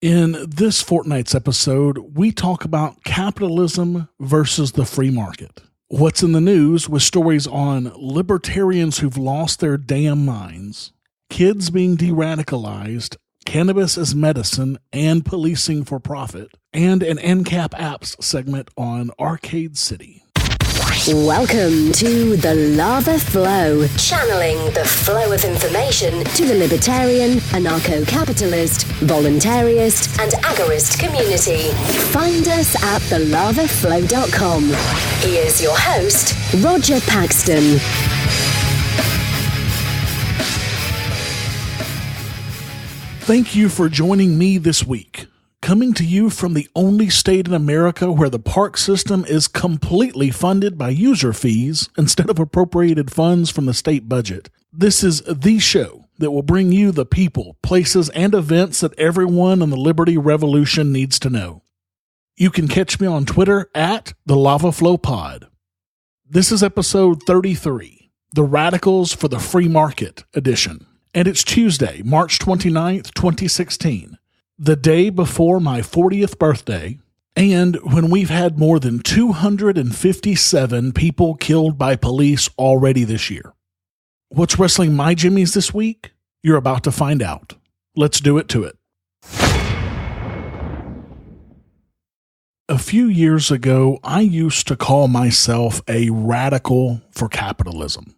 In this fortnight's episode, we talk about capitalism versus the free market. What's in the news with stories on libertarians who've lost their damn minds, kids being deradicalized, cannabis as medicine and policing for profit, and an Ancap Apps segment on Arcade City. Welcome to The Lava Flow, channeling the flow of information to the libertarian, anarcho-capitalist, voluntarist, and agorist community. Find us at thelavaflow.com. Here's your host, Roger Paxton. Thank you for joining me this week. Coming to you from the only state in America where the park system is completely funded by user fees instead of appropriated funds from the state budget. This is the show that will bring you the people, places, and events that everyone in the Liberty Revolution needs to know. You can catch me on Twitter at the Lava Flow Pod. This is episode 33, the Radicals for the Free Market edition, and it's Tuesday, March 29th, 2016. The day before my 40th birthday, and when we've had more than 257 people killed by police already this year. What's wrestling my jimmies this week? You're about to find out. Let's do it to it. A few years ago, I used to call myself a radical for capitalism.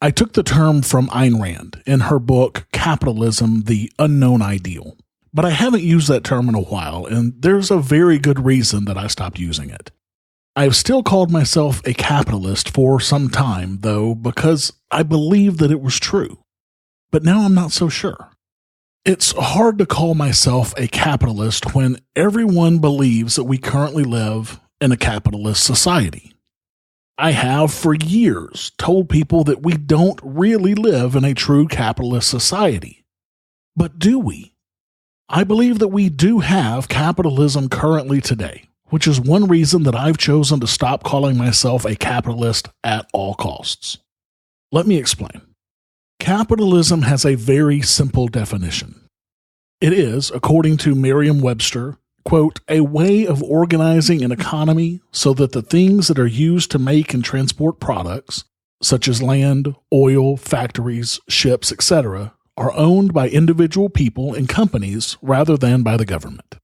I took the term from Ayn Rand in her book, Capitalism, the Unknown Ideal. But I haven't used that term in a while, and there's a very good reason that I stopped using it. I've still called myself a capitalist for some time, though, because I believed that it was true. But now I'm not so sure. It's hard to call myself a capitalist when everyone believes that we currently live in a capitalist society. I have for years told people that we don't really live in a true capitalist society. But do we? I believe that we do have capitalism currently today, which is one reason that I've chosen to stop calling myself a capitalist at all costs. Let me explain. Capitalism has a very simple definition. It is, according to Merriam-Webster, quote, a way of organizing an economy so that the things that are used to make and transport products, such as land, oil, factories, ships, etc., are owned by individual people and companies rather than by the government.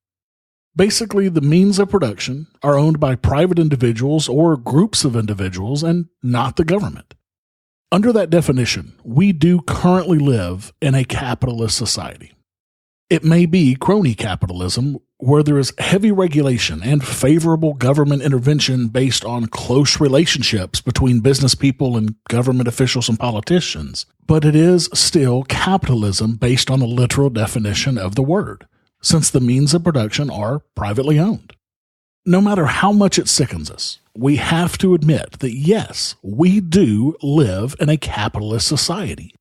Basically, the means of production are owned by private individuals or groups of individuals and not the government. Under that definition, we do currently live in a capitalist society. It may be crony capitalism, where there is heavy regulation and favorable government intervention based on close relationships between business people and government officials and politicians, but it is still capitalism based on the literal definition of the word, since the means of production are privately owned. No matter how much it sickens us, we have to admit that yes, we do live in a capitalist society.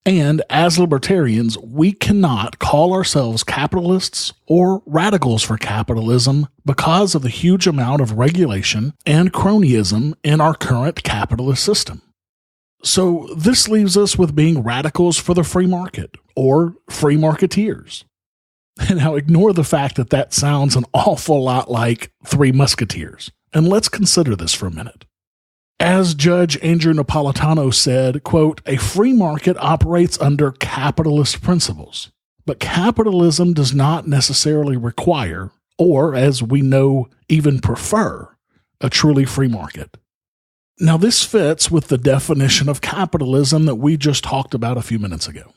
And as libertarians, we cannot call ourselves capitalists or radicals for capitalism because of the huge amount of regulation and cronyism in our current capitalist system. So this leaves us with being radicals for the free market or free marketeers. And now ignore the fact that that sounds an awful lot like Three Musketeers. And let's consider this for a minute. As Judge Andrew Napolitano said, quote, a free market operates under capitalist principles, but capitalism does not necessarily require, or as we know, even prefer, a truly free market. Now this fits with the definition of capitalism that we just talked about a few minutes ago.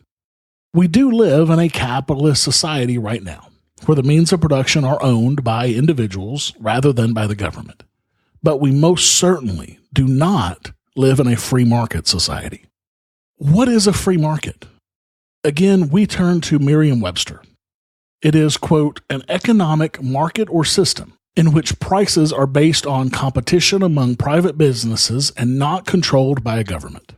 We do live in a capitalist society right now, where the means of production are owned by individuals rather than by the government. But we most certainly do not live in a free market society. What is a free market? Again, we turn to Merriam-Webster. It is, quote, an economic market or system in which prices are based on competition among private businesses and not controlled by a government.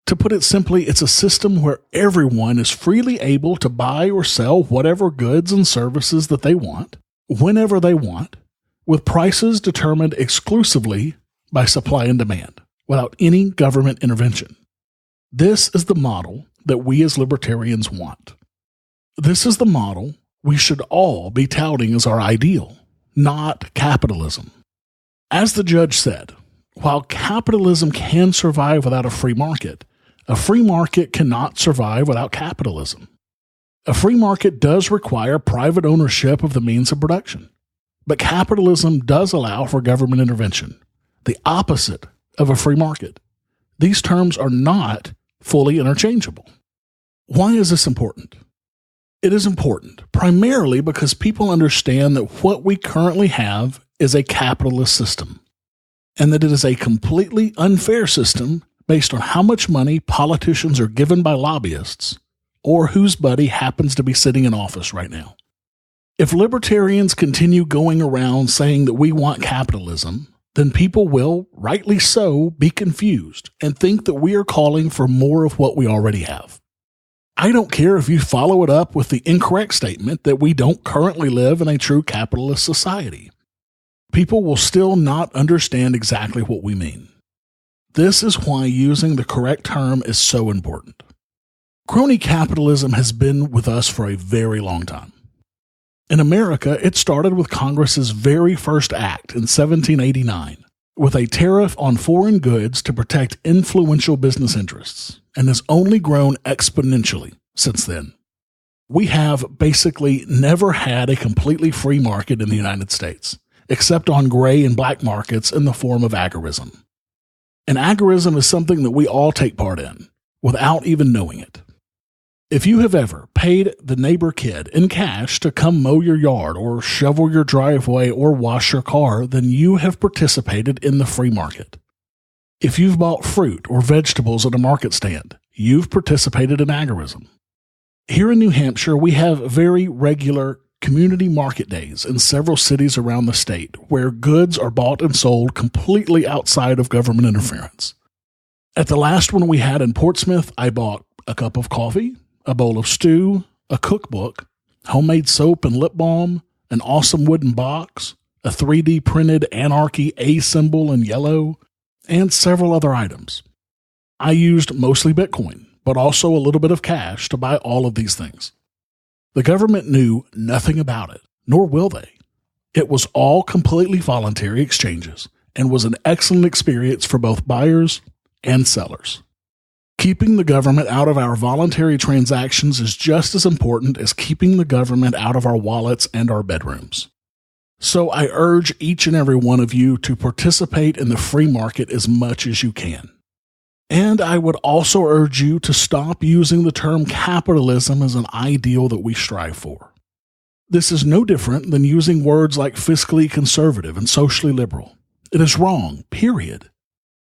To put it simply, it's a system where everyone is freely able to buy or sell whatever goods and services that they want, whenever they want, with prices determined exclusively by supply and demand, without any government intervention. This is the model that we as libertarians want. This is the model we should all be touting as our ideal, not capitalism. As the judge said, while capitalism can survive without a free market cannot survive without capitalism. A free market does require private ownership of the means of production, but capitalism does allow for government intervention, the opposite of a free market. These terms are not fully interchangeable. Why is this important? It is important primarily because people understand that what we currently have is a capitalist system, and that it is a completely unfair system based on how much money politicians are given by lobbyists or whose buddy happens to be sitting in office right now. If libertarians continue going around saying that we want capitalism, then people will, rightly so, be confused and think that we are calling for more of what we already have. I don't care if you follow it up with the incorrect statement that we don't currently live in a true capitalist society. People will still not understand exactly what we mean. This is why using the correct term is so important. Crony capitalism has been with us for a very long time. In America, it started with Congress's very first act in 1789, with a tariff on foreign goods to protect influential business interests, and has only grown exponentially since then. We have basically never had a completely free market in the United States, except on gray and black markets in the form of agorism. And agorism is something that we all take part in, without even knowing it. If you have ever paid the neighbor kid in cash to come mow your yard or shovel your driveway or wash your car, then you have participated in the free market. If you've bought fruit or vegetables at a market stand, you've participated in agorism. Here in New Hampshire, we have very regular community market days in several cities around the state where goods are bought and sold completely outside of government interference. At the last one we had in Portsmouth, I bought a cup of coffee, a bowl of stew, a cookbook, homemade soap and lip balm, an awesome wooden box, a 3D printed Anarchy A symbol in yellow, and several other items. I used mostly Bitcoin, but also a little bit of cash to buy all of these things. The government knew nothing about it, nor will they. It was all completely voluntary exchanges and was an excellent experience for both buyers and sellers. Keeping the government out of our voluntary transactions is just as important as keeping the government out of our wallets and our bedrooms. So I urge each and every one of you to participate in the free market as much as you can. And I would also urge you to stop using the term capitalism as an ideal that we strive for. This is no different than using words like fiscally conservative and socially liberal. It is wrong, period.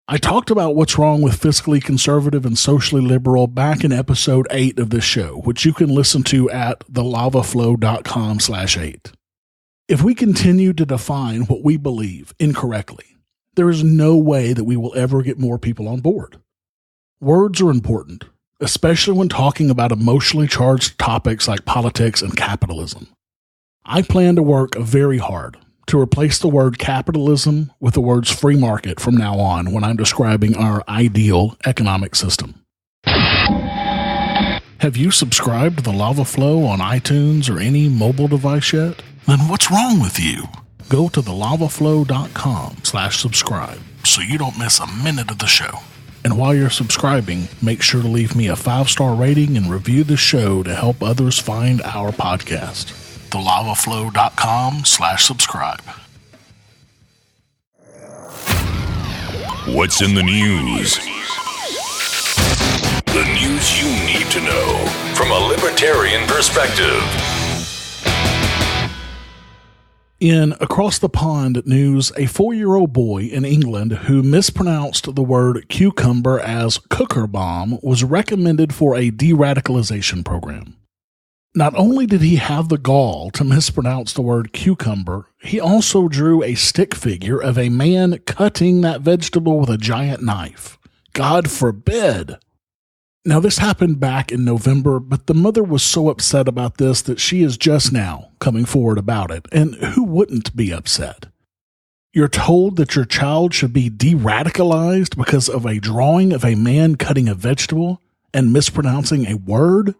I talked about what's wrong with fiscally conservative and socially liberal back in episode 8 of this show, which you can listen to at thelavaflow.com/8. If we continue to define what we believe incorrectly, there is no way that we will ever get more people on board. Words are important, especially when talking about emotionally charged topics like politics and capitalism. I plan to work very hard to replace the word capitalism with the words free market from now on when I'm describing our ideal economic system. Have you subscribed to the Lava Flow on iTunes or any mobile device yet? Then what's wrong with you? Go to thelavaflow.com/subscribe so you don't miss a minute of the show. And while you're subscribing, make sure to leave me a 5-star rating and review the show to help others find our podcast. thelavaflow.com/subscribe. What's in the news? The news you need to know from a libertarian perspective. In Across the Pond news, a 4-year-old boy in England who mispronounced the word cucumber as cooker bomb was recommended for a deradicalization program. Not only did he have the gall to mispronounce the word cucumber, he also drew a stick figure of a man cutting that vegetable with a giant knife. God forbid! Now, this happened back in November, but the mother was so upset about this that she is just now coming forward about it. And who wouldn't be upset? You're told that your child should be deradicalized because of a drawing of a man cutting a vegetable and mispronouncing a word?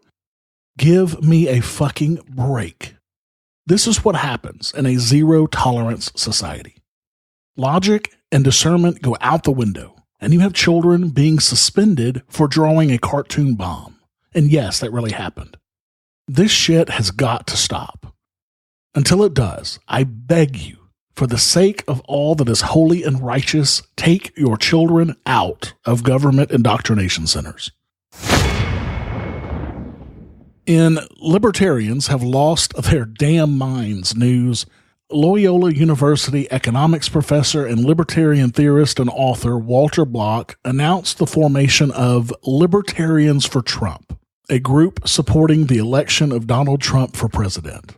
Give me a fucking break. This is what happens in a zero-tolerance society. Logic and discernment go out the window, and you have children being suspended for drawing a cartoon bomb. And yes, that really happened. This shit has got to stop. Until it does, I beg you, for the sake of all that is holy and righteous, take your children out of government indoctrination centers. In Libertarians Have Lost Their Damn Minds news, Loyola University economics professor and libertarian theorist and author Walter Block announced the formation of Libertarians for Trump, a group supporting the election of Donald Trump for president.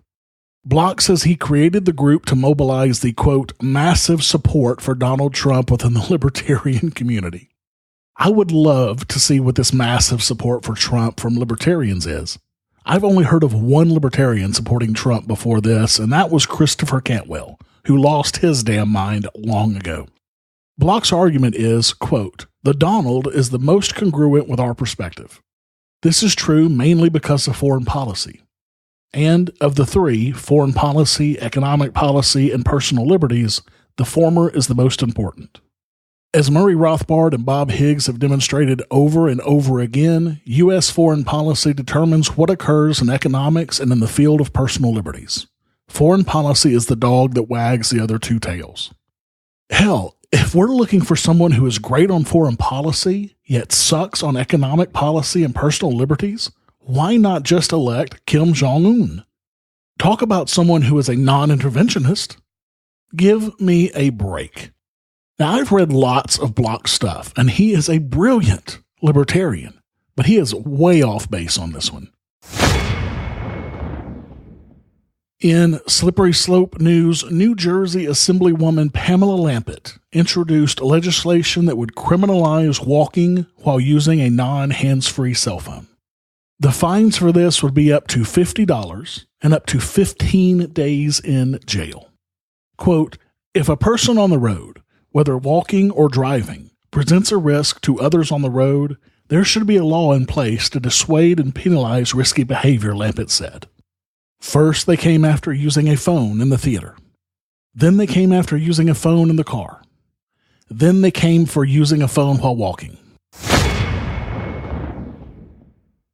Block says he created the group to mobilize the, quote, massive support for Donald Trump within the libertarian community. I would love to see what this massive support for Trump from libertarians is. I've only heard of one libertarian supporting Trump before this, and that was Christopher Cantwell, who lost his damn mind long ago. Block's argument is, quote, the Donald is the most congruent with our perspective. This is true mainly because of foreign policy. And of the three, foreign policy, economic policy, and personal liberties, the former is the most important. As Murray Rothbard and Bob Higgs have demonstrated over and over again, U.S. foreign policy determines what occurs in economics and in the field of personal liberties. Foreign policy is the dog that wags the other two tails. Hell, if we're looking for someone who is great on foreign policy, yet sucks on economic policy and personal liberties, why not just elect Kim Jong-un? Talk about someone who is a non-interventionist. Give me a break. Now, I've read lots of Block stuff, and he is a brilliant libertarian, but he is way off base on this one. In Slippery Slope news, New Jersey Assemblywoman Pamela Lampett introduced legislation that would criminalize walking while using a non-hands-free cell phone. The fines for this would be up to $50 and up to 15 days in jail. Quote, if a person on the road, whether walking or driving, presents a risk to others on the road, there should be a law in place to dissuade and penalize risky behavior, Lampett said. First, they came after using a phone in the theater. Then they came after using a phone in the car. Then they came for using a phone while walking.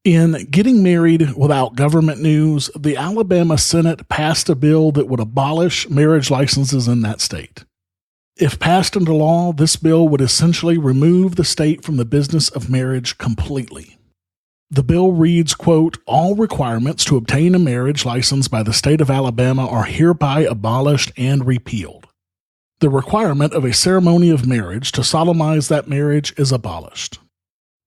In Getting Married Without Government news, the Alabama Senate passed a bill that would abolish marriage licenses in that state. If passed into law, this bill would essentially remove the state from the business of marriage completely. The bill reads, quote, all requirements to obtain a marriage license by the state of Alabama are hereby abolished and repealed. The requirement of a ceremony of marriage to solemnize that marriage is abolished.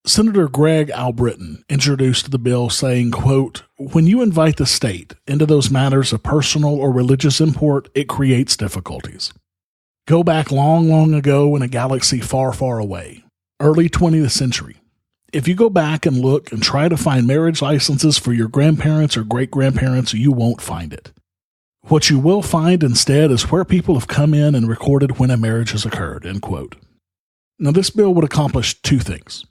Senator Greg Albritton introduced the bill saying, quote, when you invite the state into those matters of personal or religious import, it creates difficulties. Go back long, long ago in a galaxy far, far away, early 20th century. If you go back and look and try to find marriage licenses for your grandparents or great-grandparents, you won't find it. What you will find instead is where people have come in and recorded when a marriage has occurred, end quote. Now, this bill would accomplish two things.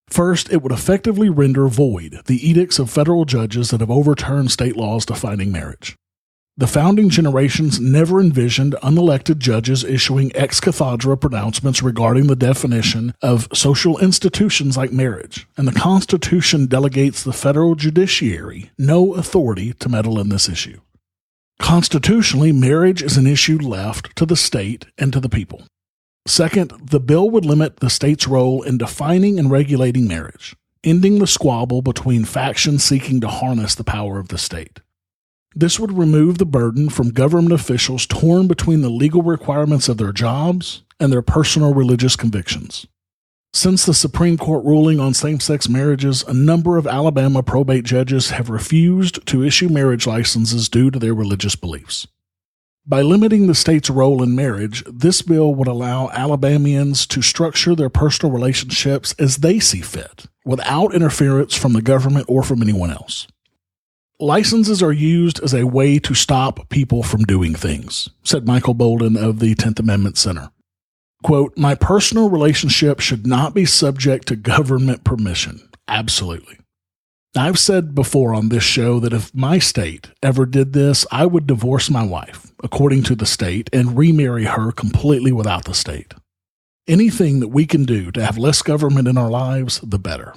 First, it would effectively render void the edicts of federal judges that have overturned state laws defining marriage. The founding generations never envisioned unelected judges issuing ex cathedra pronouncements regarding the definition of social institutions like marriage, and the Constitution delegates the federal judiciary no authority to meddle in this issue. Constitutionally, marriage is an issue left to the state and to the people. Second, the bill would limit the state's role in defining and regulating marriage, ending the squabble between factions seeking to harness the power of the state. This would remove the burden from government officials torn between the legal requirements of their jobs and their personal religious convictions. Since the Supreme Court ruling on same-sex marriages, a number of Alabama probate judges have refused to issue marriage licenses due to their religious beliefs. By limiting the state's role in marriage, this bill would allow Alabamians to structure their personal relationships as they see fit, without interference from the government or from anyone else. Licenses are used as a way to stop people from doing things, said Michael Bolden of the 10th Amendment Center. Quote, my personal relationship should not be subject to government permission. Absolutely. I've said before on this show that if my state ever did this, I would divorce my wife, according to the state, and remarry her completely without the state. Anything that we can do to have less government in our lives, the better.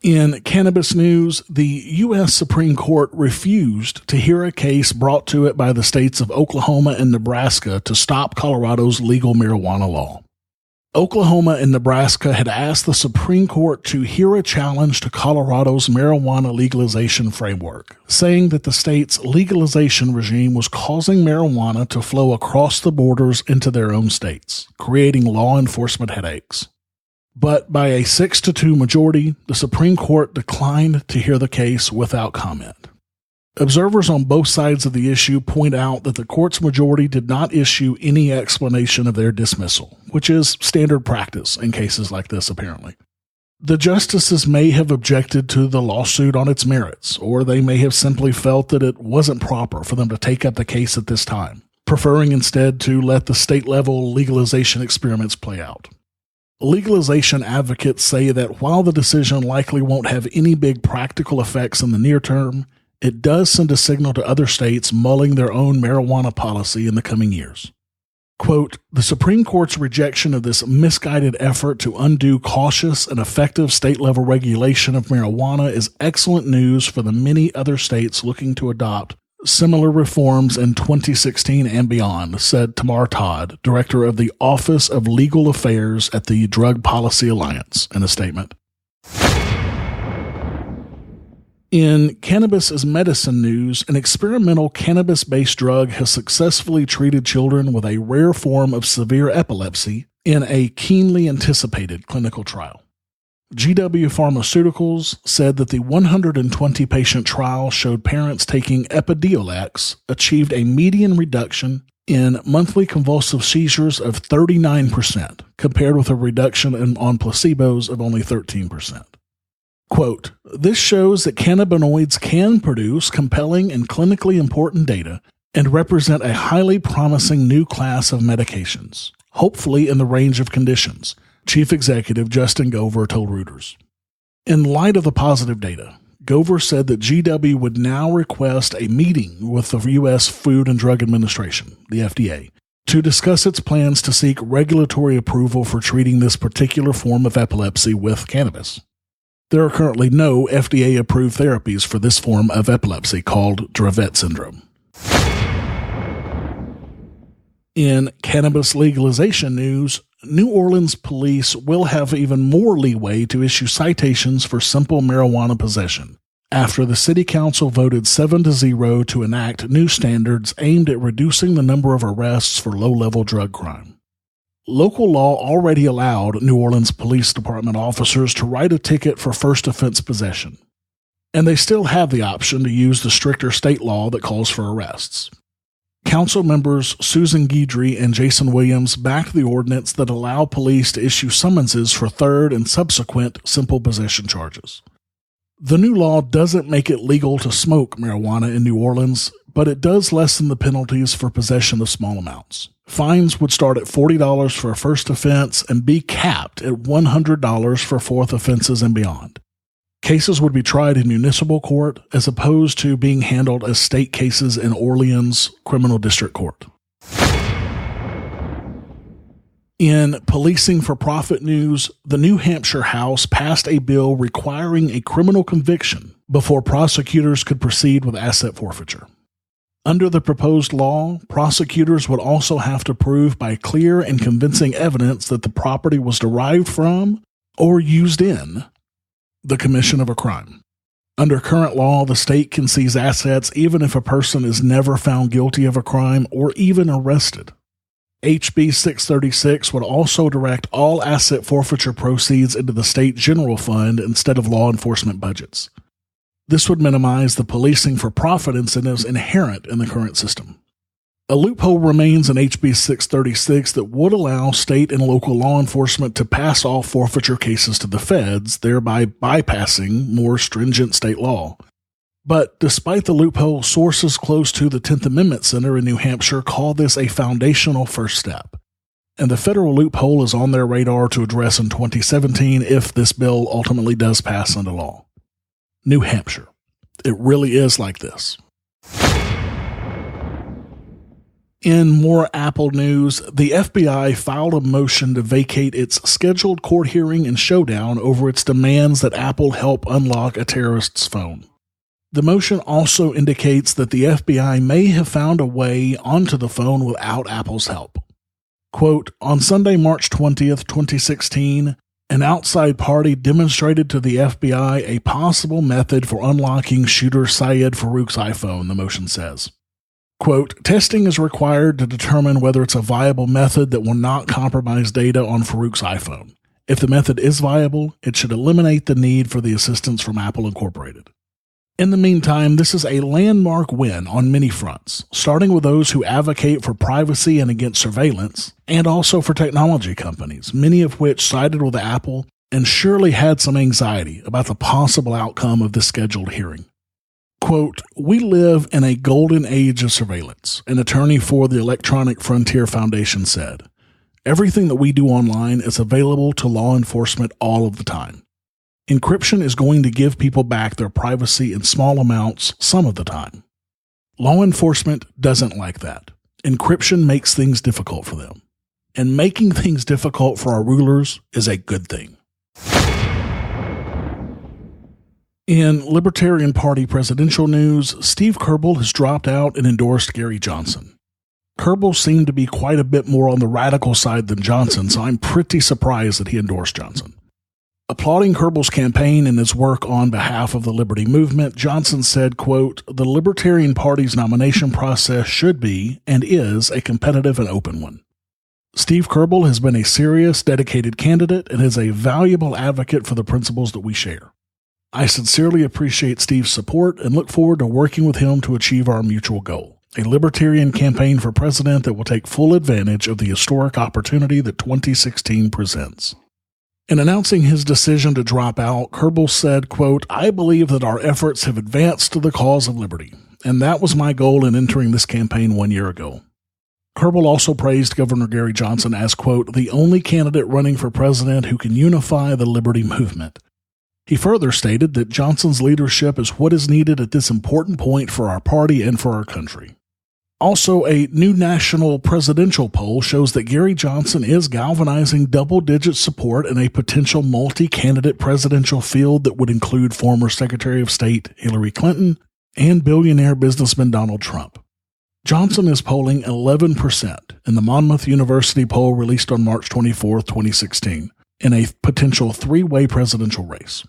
In cannabis news, the U.S. Supreme Court refused to hear a case brought to it by the states of Oklahoma and Nebraska to stop Colorado's legal marijuana law. Oklahoma and Nebraska had asked the Supreme Court to hear a challenge to Colorado's marijuana legalization framework, saying that the state's legalization regime was causing marijuana to flow across the borders into their own states, creating law enforcement headaches. But by a 6-2 majority, the Supreme Court declined to hear the case without comment. Observers on both sides of the issue point out that the court's majority did not issue any explanation of their dismissal, which is standard practice in cases like this, apparently. The justices may have objected to the lawsuit on its merits, or they may have simply felt that it wasn't proper for them to take up the case at this time, preferring instead to let the state-level legalization experiments play out. Legalization advocates say that while the decision likely won't have any big practical effects in the near term, it does send a signal to other states mulling their own marijuana policy in the coming years. Quote, "The Supreme Court's rejection of this misguided effort to undo cautious and effective state-level regulation of marijuana is excellent news for the many other states looking to adopt similar reforms in 2016 and beyond," said Tamar Todd, director of the Office of Legal Affairs at the Drug Policy Alliance, in a statement. In Cannabis as Medicine news, an experimental cannabis-based drug has successfully treated children with a rare form of severe epilepsy in a keenly anticipated clinical trial. GW Pharmaceuticals said that the 120-patient trial showed parents taking Epidiolex achieved a median reduction in monthly convulsive seizures of 39%, compared with a reduction on placebos of only 13%. Quote, "This shows that cannabinoids can produce compelling and clinically important data and represent a highly promising new class of medications, hopefully in the range of conditions," Chief Executive Justin Gover told Reuters. In light of the positive data, Gover said that GW would now request a meeting with the U.S. Food and Drug Administration, the FDA, to discuss its plans to seek regulatory approval for treating this particular form of epilepsy with cannabis. There are currently no FDA-approved therapies for this form of epilepsy called Dravet syndrome. In cannabis legalization news, New Orleans police will have even more leeway to issue citations for simple marijuana possession after the city council voted 7-0 to enact new standards aimed at reducing the number of arrests for low-level drug crime. Local law already allowed New Orleans Police Department officers to write a ticket for first offense possession, and they still have the option to use the stricter state law that calls for arrests. Council members Susan Guidry and Jason Williams backed the ordinance that allow police to issue summonses for third and subsequent simple possession charges. The new law doesn't make it legal to smoke marijuana in New Orleans, but it does lessen the penalties for possession of small amounts. Fines would start at $40 for a first offense and be capped at $100 for fourth offenses and beyond. Cases would be tried in municipal court as opposed to being handled as state cases in Orleans Criminal District Court. In policing for profit news, the New Hampshire House passed a bill requiring a criminal conviction before prosecutors could proceed with asset forfeiture. Under the proposed law, prosecutors would also have to prove by clear and convincing evidence that the property was derived from or used in the commission of a crime. Under current law, the state can seize assets even if a person is never found guilty of a crime or even arrested. HB 636 would also direct all asset forfeiture proceeds into the state general fund instead of law enforcement budgets. This would minimize the policing for profit incentives inherent in the current system. A loophole remains in HB 636 that would allow state and local law enforcement to pass off forfeiture cases to the feds, thereby bypassing more stringent state law. But despite the loophole, sources close to the 10th Amendment Center in New Hampshire call this a foundational first step. and the federal loophole is on their radar to address in 2017 if this bill ultimately does pass into law. New Hampshire. It really is like this. In more Apple news, the FBI filed a motion to vacate its scheduled court hearing and showdown over its demands that Apple help unlock a terrorist's phone. The motion also indicates that the FBI may have found a way onto the phone without Apple's help. Quote, on Sunday, March 20th, 2016, an outside party demonstrated to the FBI a possible method for unlocking shooter Syed Farook's iPhone, the motion says. Quote, testing is required to determine whether it's a viable method that will not compromise data on Farook's iPhone. If the method is viable, it should eliminate the need for the assistance from Apple Incorporated. In the meantime, this is a landmark win on many fronts, starting with those who advocate for privacy and against surveillance, and also for technology companies, many of which sided with Apple and surely had some anxiety about the possible outcome of this scheduled hearing. Quote, we live in a golden age of surveillance, an attorney for the Electronic Frontier Foundation said. Everything that we do online is available to law enforcement all of the time. Encryption is going to give people back their privacy in small amounts some of the time. Law enforcement doesn't like that. Encryption makes things difficult for them. And making things difficult for our rulers is a good thing. In Libertarian Party presidential news, Steve Kerbel has dropped out and endorsed Gary Johnson. Kerbel seemed to be quite a bit more on the radical side than Johnson, so I'm pretty surprised that he endorsed Johnson. Applauding Kerbel's campaign and his work on behalf of the Liberty Movement, Johnson said, quote, the Libertarian Party's nomination process should be, and is, a competitive and open one. Steve Kerbel has been a serious, dedicated candidate and is a valuable advocate for the principles that we share. I sincerely appreciate Steve's support and look forward to working with him to achieve our mutual goal, a libertarian campaign for president that will take full advantage of the historic opportunity that 2016 presents. In announcing his decision to drop out, Kerbel said, quote, I believe that our efforts have advanced to the cause of liberty, and that was my goal in entering this campaign 1 year ago. Kerbel also praised Governor Gary Johnson as, quote, the only candidate running for president who can unify the liberty movement. He further stated that Johnson's leadership is what is needed at this important point for our party and for our country. Also, a new national presidential poll shows that Gary Johnson is galvanizing double-digit support in a potential multi-candidate presidential field that would include former Secretary of State Hillary Clinton and billionaire businessman Donald Trump. Johnson is polling 11% in the Monmouth University poll released on March 24, 2016, in a potential three-way presidential race.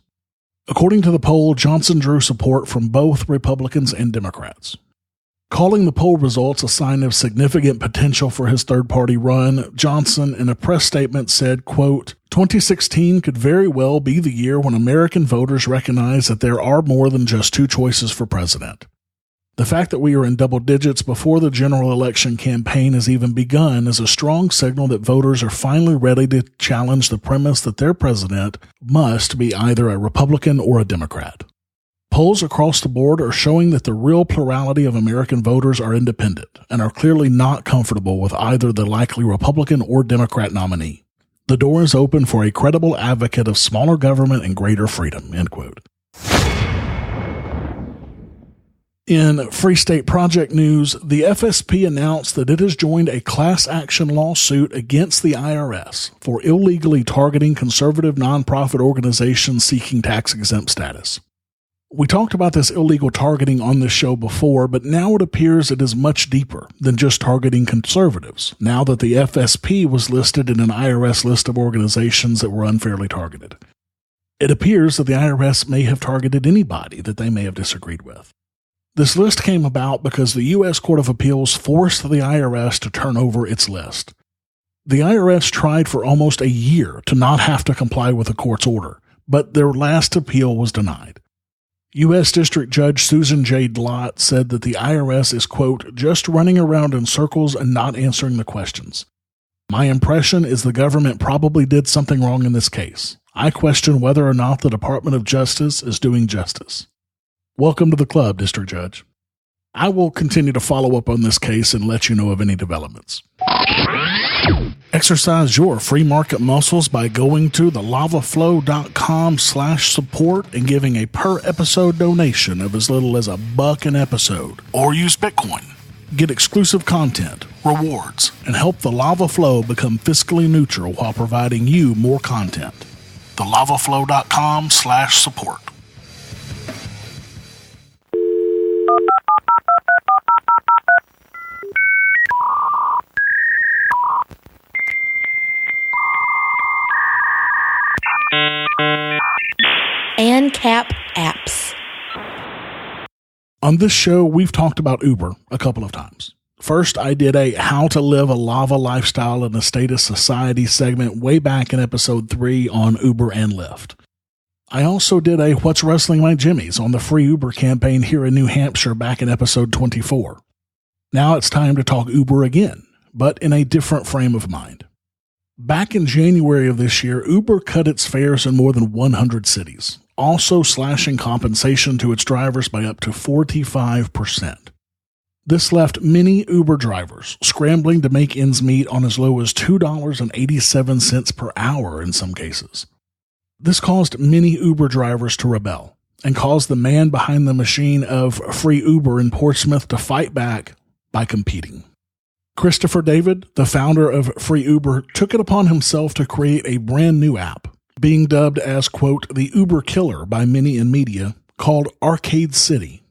According to the poll, Johnson drew support from both Republicans and Democrats. Calling the poll results a sign of significant potential for his third-party run, Johnson, in a press statement, said, quote, 2016 could very well be the year when American voters recognize that there are more than just two choices for president. The fact that we are in double digits before the general election campaign has even begun is a strong signal that voters are finally ready to challenge the premise that their president must be either a Republican or a Democrat. Polls across the board are showing that the real plurality of American voters are independent and are clearly not comfortable with either the likely Republican or Democrat nominee. The door is open for a credible advocate of smaller government and greater freedom, end quote. In Free State Project news, the FSP announced that it has joined a class action lawsuit against the IRS for illegally targeting conservative nonprofit organizations seeking tax-exempt status. We talked about this illegal targeting on this show before, but now it appears it is much deeper than just targeting conservatives, now that the FSP was listed in an IRS list of organizations that were unfairly targeted. It appears that the IRS may have targeted anybody that they may have disagreed with. This list came about because the U.S. Court of Appeals forced the IRS to turn over its list. The IRS tried for almost a year to not have to comply with the court's order, but their last appeal was denied. U.S. District Judge Susan J. Dlott said that the IRS is, quote, just running around in circles and not answering the questions. My impression is the government probably did something wrong in this case. I question whether or not the Department of Justice is doing justice. Welcome to the club, District Judge. I will continue to follow up on this case and let you know of any developments. Exercise your free market muscles by going to thelavaflow.com/support and giving a per episode donation of as little as $1 an episode, or use Bitcoin. Get exclusive content, rewards, and help the Lava Flow become fiscally neutral while providing you more content. thelavaflow.com/support. Ancap Apps. On this show, we've talked about Uber a couple of times. First, I did a How to Live a Lava Lifestyle in a State of Society segment way back in episode 3 on Uber and Lyft. I also did a What's Rustling My Jimmies on the free Uber campaign here in New Hampshire back in episode 24. Now it's time to talk Uber again, but in a different frame of mind. Back in January of this year, Uber cut its fares in more than 100 cities, also slashing compensation to its drivers by up to 45%. This left many Uber drivers scrambling to make ends meet on as low as $2.87 per hour in some cases. This caused many Uber drivers to rebel and caused the man behind the machine of free Uber in Portsmouth to fight back by competing. Christopher David, the founder of Free Uber, took it upon himself to create a brand new app, being dubbed as, quote, the Uber killer by many in media, called Arcade City.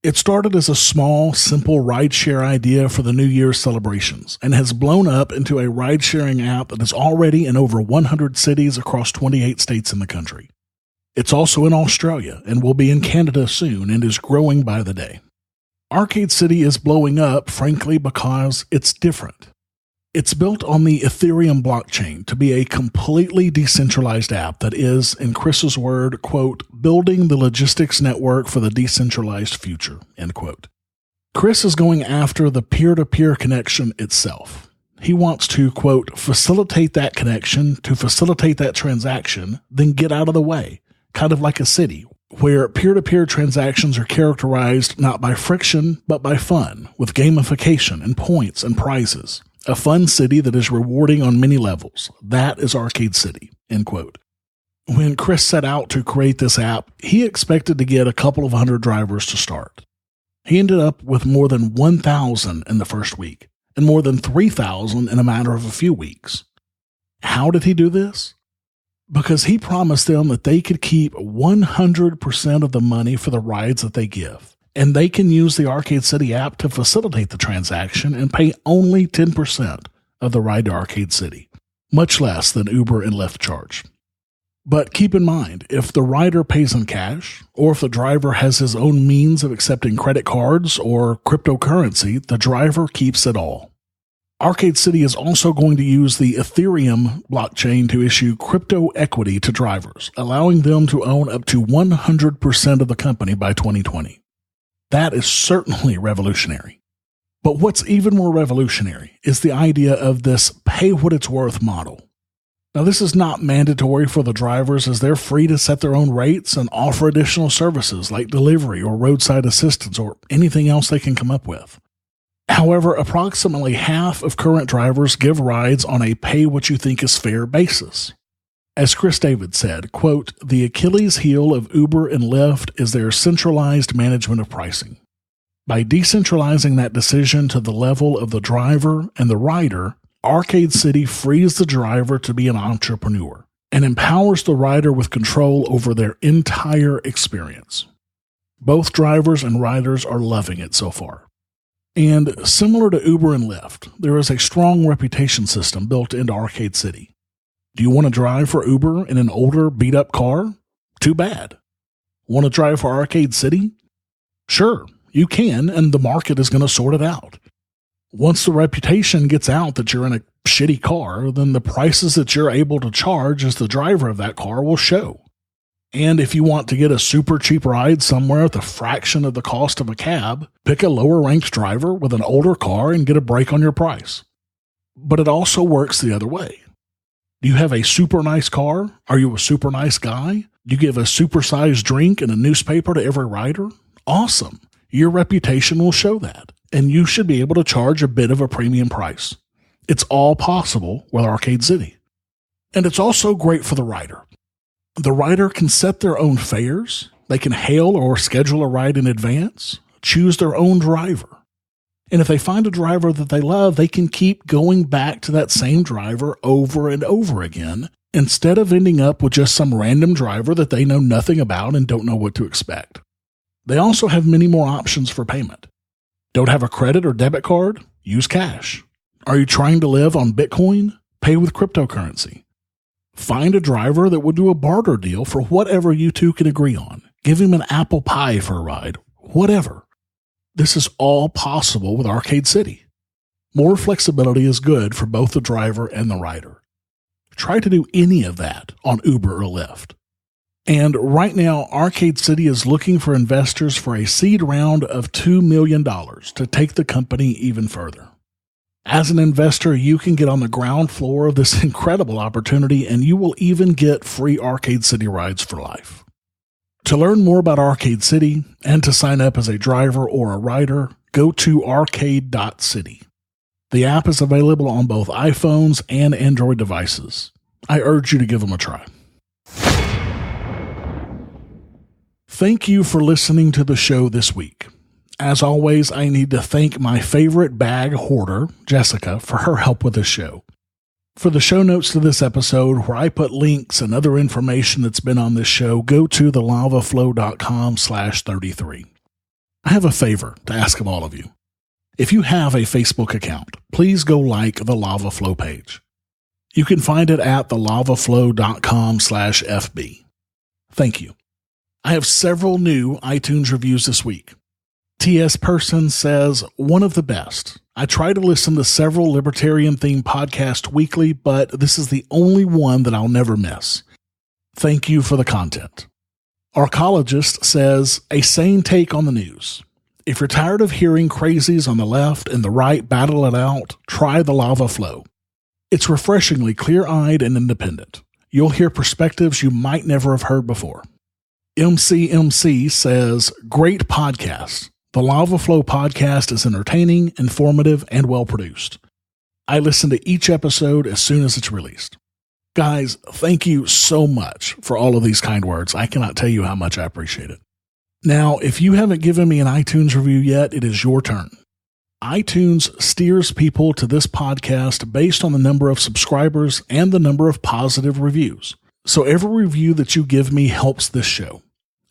It started as a small, simple rideshare idea for the New Year's celebrations and has blown up into a ride-sharing app that is already in over 100 cities across 28 states in the country. It's also in Australia and will be in Canada soon and is growing by the day. Arcade City is blowing up, frankly, because it's different. It's built on the Ethereum blockchain to be a completely decentralized app that is, in Chris's word, quote, building the logistics network for the decentralized future, end quote. Chris is going after the peer-to-peer connection itself. He wants to, quote, facilitate that connection, to facilitate that transaction, then get out of the way, kind of like a city, where peer-to-peer transactions are characterized not by friction, but by fun, with gamification and points and prizes. A fun city that is rewarding on many levels. That is Arcade City, end quote. When Chris set out to create this app, he expected to get a couple of hundred drivers to start. He ended up with more than 1,000 in the first week, and more than 3,000 in a matter of a few weeks. How did he do this? Because he promised them that they could keep 100% of the money for the rides that they give, and they can use the Arcade City app to facilitate the transaction and pay only 10% of the ride to Arcade City, much less than Uber and Lyft charge. But keep in mind, if the rider pays in cash, or if the driver has his own means of accepting credit cards or cryptocurrency, the driver keeps it all. Arcade City is also going to use the Ethereum blockchain to issue crypto equity to drivers, allowing them to own up to 100% of the company by 2020. That is certainly revolutionary. But what's even more revolutionary is the idea of this pay what it's worth model. Now, this is not mandatory for the drivers, as they're free to set their own rates and offer additional services like delivery or roadside assistance or anything else they can come up with. However, approximately half of current drivers give rides on a pay-what-you-think-is-fair basis. As Chris David said, quote, the Achilles heel of Uber and Lyft is their centralized management of pricing. By decentralizing that decision to the level of the driver and the rider, Arcade City frees the driver to be an entrepreneur and empowers the rider with control over their entire experience. Both drivers and riders are loving it so far. And similar to Uber and Lyft, there is a strong reputation system built into Arcade City. Do you want to drive for Uber in an older, beat-up car? Too bad. Want to drive for Arcade City? Sure, you can, and the market is going to sort it out. Once the reputation gets out that you're in a shitty car, then the prices that you're able to charge as the driver of that car will show. And if you want to get a super cheap ride somewhere at a fraction of the cost of a cab, pick a lower-ranked driver with an older car and get a break on your price. But it also works the other way. Do you have a super nice car? Are you a super nice guy? Do you give a super-sized drink and a newspaper to every rider? Awesome. Your reputation will show that, and you should be able to charge a bit of a premium price. It's all possible with Arcade City. And it's also great for the rider. The rider can set their own fares. They can hail or schedule a ride in advance, choose their own driver. And if they find a driver that they love, they can keep going back to that same driver over and over again, instead of ending up with just some random driver that they know nothing about and don't know what to expect. They also have many more options for payment. Don't have a credit or debit card? Use cash. Are you trying to live on Bitcoin? Pay with cryptocurrency. Find a driver that will do a barter deal for whatever you two can agree on. Give him an apple pie for a ride. Whatever. This is all possible with Arcade City. More flexibility is good for both the driver and the rider. Try to do any of that on Uber or Lyft. And right now, Arcade City is looking for investors for a seed round of $2 million to take the company even further. As an investor, you can get on the ground floor of this incredible opportunity, and you will even get free Arcade City rides for life. To learn more about Arcade City and to sign up as a driver or a rider, go to arcade.city. The app is available on both iPhones and Android devices. I urge you to give them a try. Thank you for listening to the show this week. As always, I need to thank my favorite bag hoarder, Jessica, for her help with this show. For the show notes to this episode, where I put links and other information that's been on this show, go to thelavaflow.com/33. I have a favor to ask of all of you. If you have a Facebook account, please go like the Lava Flow page. You can find it at thelavaflow.com/FB. Thank you. I have several new iTunes reviews this week. T.S. Person says, one of the best. I try to listen to several Libertarian-themed podcasts weekly, but this is the only one that I'll never miss. Thank you for the content. Archaeologist says, a sane take on the news. If you're tired of hearing crazies on the left and the right battle it out, try the Lava Flow. It's refreshingly clear-eyed and independent. You'll hear perspectives you might never have heard before. MCMC says, great podcast. The Lava Flow podcast is entertaining, informative, and well-produced. I listen to each episode as soon as it's released. Guys, thank you so much for all of these kind words. I cannot tell you how much I appreciate it. Now, if you haven't given me an iTunes review yet, it is your turn. iTunes steers people to this podcast based on the number of subscribers and the number of positive reviews. So every review that you give me helps this show.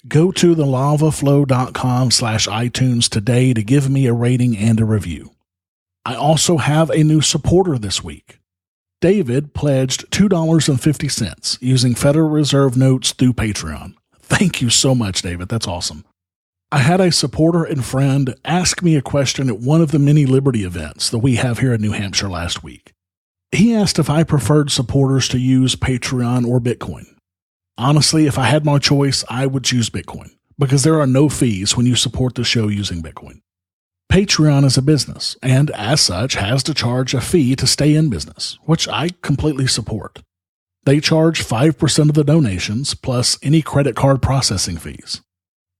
Go to thelavaflow.com/iTunes today to give me a rating and a review. I also have a new supporter this week. David pledged $2.50 using Federal Reserve notes through Patreon. Thank you so much, David. That's awesome. I had a supporter and friend ask me a question at one of the mini Liberty events that we have here in New Hampshire last week. He asked if I preferred supporters to use Patreon or Bitcoin. Honestly, if I had my choice, I would choose Bitcoin because there are no fees when you support the show using Bitcoin. Patreon is a business and, as such, has to charge a fee to stay in business, which I completely support. They charge 5% of the donations plus any credit card processing fees.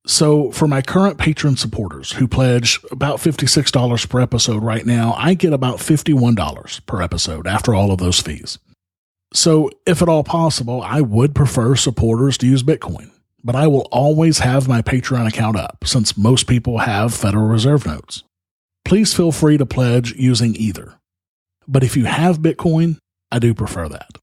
So for my current patron supporters who pledge about $56 per episode right now, I get about $51 per episode after all of those fees. So if at all possible, I would prefer supporters to use Bitcoin, but I will always have my Patreon account up since most people have Federal Reserve notes. Please feel free to pledge using either. But if you have Bitcoin, I do prefer that.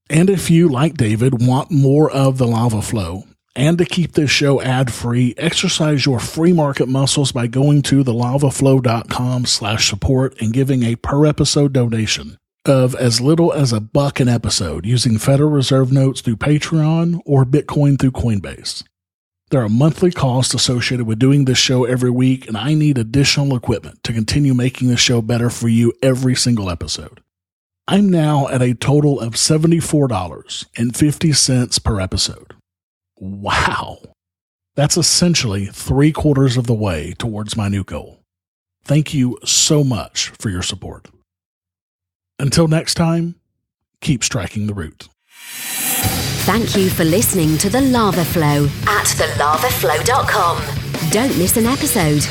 And if you, like David, want more of the Lava Flow, and to keep this show ad-free, exercise your free market muscles by going to thelavaflow.com/support and giving a per-episode donation of as little as $1 an episode using Federal Reserve notes through Patreon or Bitcoin through Coinbase. There are monthly costs associated with doing this show every week, and I need additional equipment to continue making the show better for you every single episode. I'm now at a total of $74.50 per episode. Wow. That's essentially 3/4 of the way towards my new goal. Thank you so much for your support. Until next time, keep striking the root. Thank you for listening to The Lava Flow at thelavaflow.com. Don't miss an episode.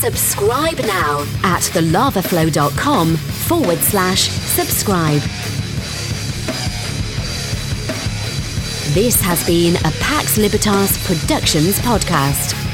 Subscribe now at thelavaflow.com/subscribe. This has been a Pax Libertas Productions podcast.